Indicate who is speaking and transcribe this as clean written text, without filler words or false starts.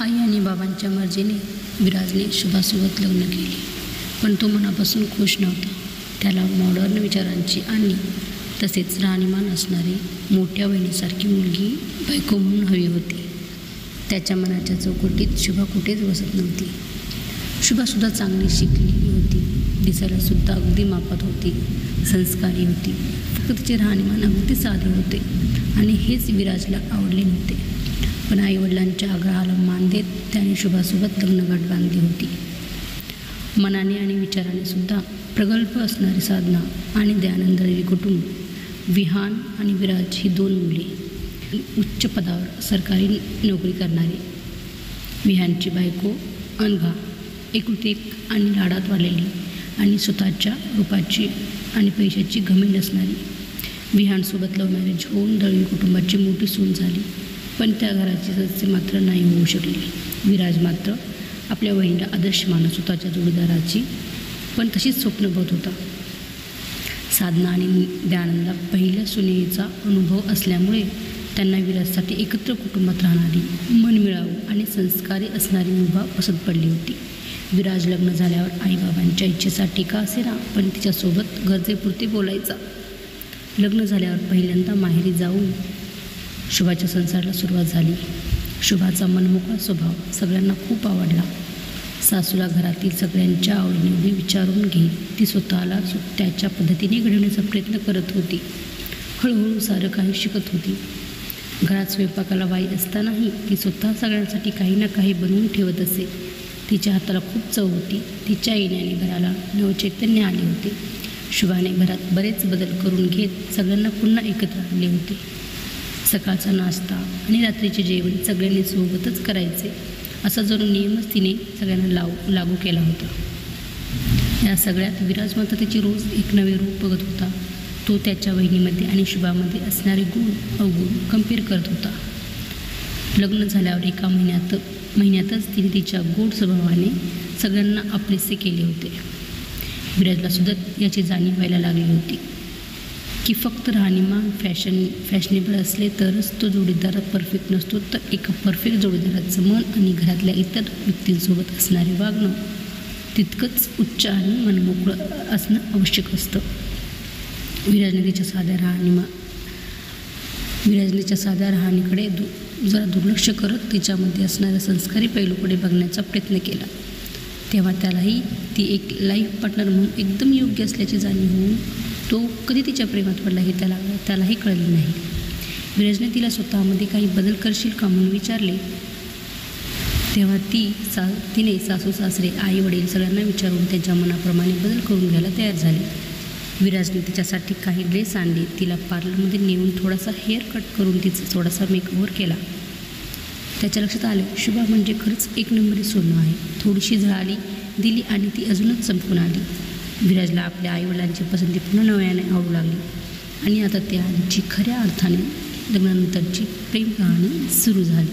Speaker 1: आई आणि बाबांच्या मर्जीने विराजने शुभासोबत लग्न केले, पण तो मनापासून खुश नव्हता. त्याला मॉडर्न विचारांची आणि तसेच राहणीमान असणारी मोठ्या बहिणीसारखी मुलगी बायको म्हणून हवी होती. त्याच्या मनाच्या चौकटीत शुभा कुठेच बसत नव्हती. शुभासुद्धा चांगली शिकलेली होती, दिसायलासुद्धा अगदी मापात होती, संस्कारी होती. फक्त तिचे राहणीमान अगदी साधे होते आणि हेच विराजला आवडले नव्हते. पण आईवडिलांच्या आग्रहाला मान देत त्याने शुभासोबत लग्नगाठ बांधली होती. मनाने आणि विचाराने सुद्धा प्रगल्भ असणारी साधना आणि दयानंद देवी कुटुंब, विहान आणि विराज ही 2 मुले, उच्च पदावर सरकारी नोकरी करणारी. विहानची बायको अनघा, एकुलती एक आणि लाडात वाढलेली आणि स्वतःच्या रूपाची आणि पैशाची घमेंड असणारी. विहानसोबत लव्ह मॅरेज होऊन दळवी कुटुंबाची मोठी सून झाली, पण त्या घराचे सदस्य मात्र नाही होऊ शकले. विराज मात्र आपल्या बहिणीला आदर्श मानत स्वतःच्या जोडीदाराची पण तशीच स्वप्न बघत होता. साधना आणि दयानंदला पहिल्या सुनेचा अनुभव असल्यामुळे त्यांना विराजसाठी एकत्र कुटुंबात राहणारी, मनमिळावू आणि संस्कारी असणारी मुभा पसंत पडली होती. विराज लग्न झाल्यावर आईबाबांच्या इच्छेसाठी का असेना पण तिच्यासोबत गरजेपुरते बोलायचा. लग्न झाल्यावर पहिल्यांदा माहेरी जाऊन शुभाच्या संसाराला सुरुवात झाली. शुभाचा मनमोकळा स्वभाव सगळ्यांना खूप आवडला. सासूला घरातील सगळ्यांच्या आवडीनिवडी विचारून घेत ती स्वतःला त्याच्या पद्धतीने घडवण्याचा प्रयत्न करत होती. हळूहळू सारं काही शिकत होती. घरात स्वयंपाकाला बाई असतानाही ती स्वतः सगळ्यांसाठी काही ना काही बनवून ठेवत असे. तिच्या हाताला खूप चव होती. तिच्या येण्याने घराला नवचैतन्य आले होते. शुभाने घरात बरेच बदल करून घेत सगळ्यांना पुन्हा एकत्र आणले होते. सकाळचा नाश्ता आणि रात्रीचे जेवण सगळ्यांनी सोबतच करायचे, असा जणू नियमच तिने सगळ्यांना लागू केला होता. या सगळ्यात विराज मात्र त्याची रोज एक नवे रूप बघत होता. तो त्याच्या बहिणीमध्ये आणि शुभामध्ये असणारे गुण अवगुण कम्पेअर करत होता. लग्न झाल्यावर एका महिन्यातच तिने तिच्या गोड स्वभावाने सगळ्यांना आपलेसे केले होते. विराजला सुद्धा याची जाणीव व्हायला लागली होती की फक्त राहणीमान फॅशनेबल असले तरच तो जोडीदार परफेक्ट नसतो, तर एका परफेक्ट जोडीदाराचं मन आणि घरातल्या इतर व्यक्तींसोबत असणारे वागणं तितकंच उच्च आणि मनमोकळं असणं आवश्यक असतं. विराजने तिच्या साध्या राहणीकडे जरा दुर्लक्ष करत तिच्यामध्ये असणाऱ्या संस्कारी पैलूकडे बघण्याचा प्रयत्न केला. तेव्हा त्यालाही ती एक लाईफ पार्टनर म्हणून एकदम योग्य असल्याची जाणीव होऊन तो कधी तिच्या प्रेमात पडला हे त्यालाही कळले नाही. विराजने तिला स्वतःमध्ये काही बदल करशील का म्हणून विचारले. तेव्हा तिने सासू सासरे आई वडील सगळ्यांना विचारून त्यांच्या मनाप्रमाणे बदल करून घ्यायला तयार झाली. विराजने तिच्यासाठी काही ड्रेस आणले, तिला पार्लरमध्ये नेऊन थोडासा हेअर कट करून तिचा थोडासा मेकओव्हर केला. त्याच्या लक्षात आलं, शुभा म्हणजे खरंच एक नंबरी सोनं आहे. थोडीशी झळाली दिली आणि ती अजूनच चमकून आली. विराजला आपल्या आईवडिलांची पसंती पुन्हा नव्याने आवडू लागली आणि आता त्यांची खऱ्या अर्थाने लग्नानंतरची प्रेम कहाणी सुरू झाली.